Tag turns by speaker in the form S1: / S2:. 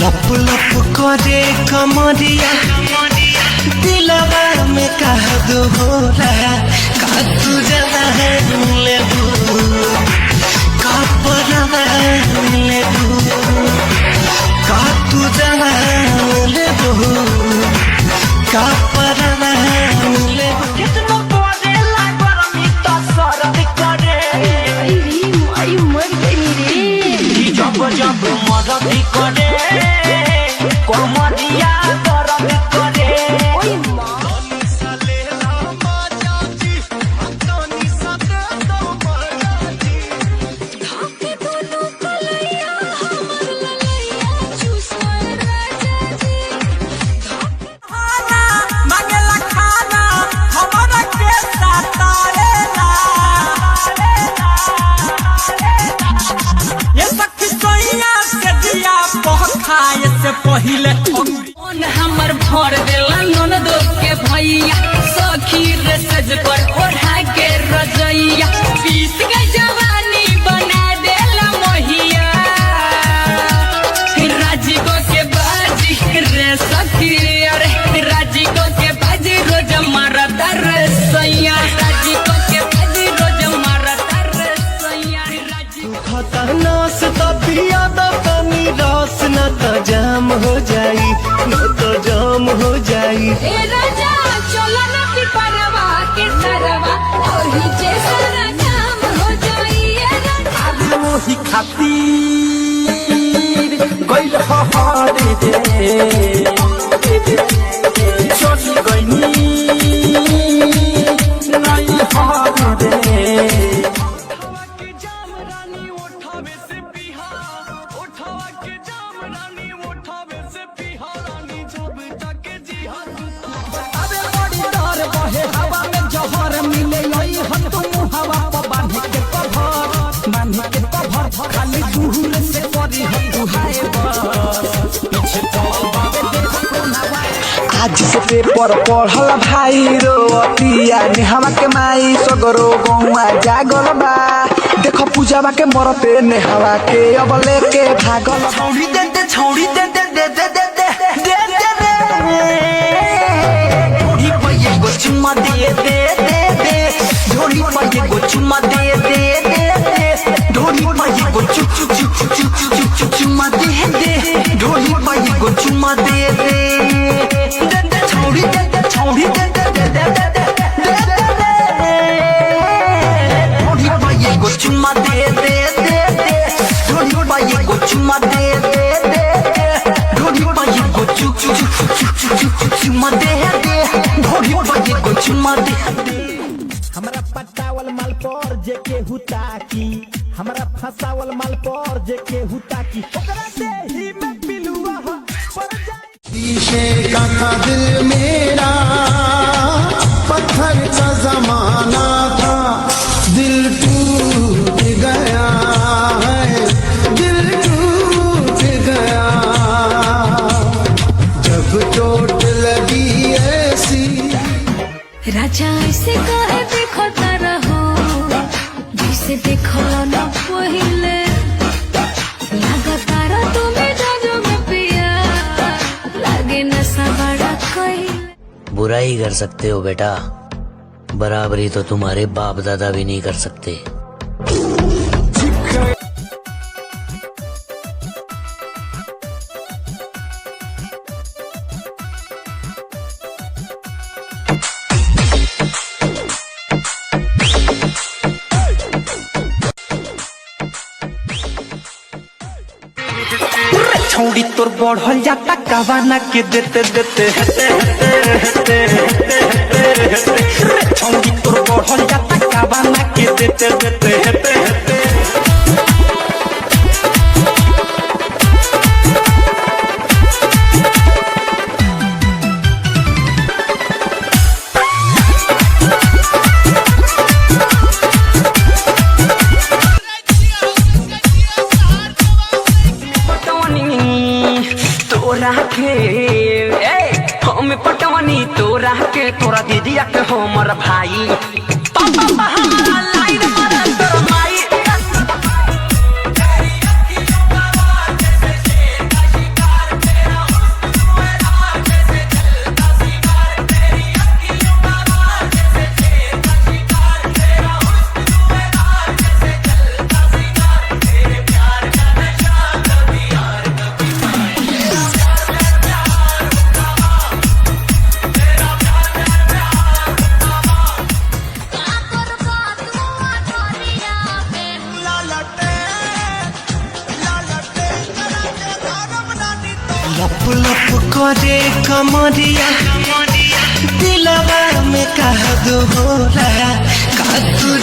S1: लप लप करे कमरिया दिलवा में कह दो हो रहा का तू जला है मिले का परवा मिले का तू जला मिले का परवा मिले कितना बोले लागो मिटा सरद करे आई मर गई रे जब जब मदद करे कोमरिया दर्द करे ओए मां साले रामा जाजी अंतनी सते तो मराजी धाके दोनों कलैया हमर ललैया चूसर राजा जी खाना मांगेला खाना हमरा के सतारेला ये सखी सोइया से दिया खाए से पहिले मन हमर भर देला ननदो के भैया सखी रे सज पर ओढ़ा के रजैया पीस के जवानी बना देला मोहिया राजीगो के बाजी रे सखी अरे राजीगो के बाजी रोज मारता रे सैया राजीगो के बाजी रोज मारता रे सैया खतरनाक तबिया दनी रस न तो जाम हो जाई न तो जाम हो जाई ए राजा चलो न की परवा के सरवा ओही जैसा काम हो जाई ए राजा ओही खातिर गइल हारे दे चली गइनी नहीं हारे दे खाली दूर से परी हाय आज से पेपर पढ़ल भाई रोतिया नेहवा के माई सगरो गौआ जागल बा देखो पूजावा के मरते नेहवा के अब लेके भागल छौड़ी दे दे छौड़ी दे दे दे दे दे दे दे दे ढोली पे गो चुम्मा दे दे दे दे ढोली पे गो चुम्मा दे दे दे दे ढोली पे गो चुप चुप चुप चुप चुप चुप चुम्मा दे दे ढोली पे गो चुम्मा दे दे छौड़ी दे दे छौड़ी दे दे दे दे दे दे ढोली पे गो चुम्मा दे दे दे दे ढोली पे गो चुम्मा दे दे दे ढोली पे गो चुप चुप चुप चुप चुप चुम्मा दे दे ढोली पे गो चुम्मा दे दे हमरा पटावल माल पर जे के हुता की हमरा फसावल माल पर जे के हुता की ओकरा से ही में पिलुआ पर जाई शीशे का था दिल मेरा पत्थर का जमाना था दिल टूट गया है दिल टूट गया जब चोट लगी ऐसी राजा ऐसे काहे देखो रहो जिसे देखो ना पहिले लगातार तुम्हें जाजो में पिया लागे नशा बड़ा कोई
S2: बुराई कर सकते हो बेटा बराबरी तो तुम्हारे बाप दादा भी नहीं कर सकते।
S1: छौड़ी तोर बढ़ल जाता कवाना के देते देते छौड़ी तोर बढ़ल जाता कवाना के देते देते
S3: हम पटवनी तोरा के तोरा दीदिया के हमर भाई
S4: लप लप करे कमरिया दिलवा में कह दो होला का तू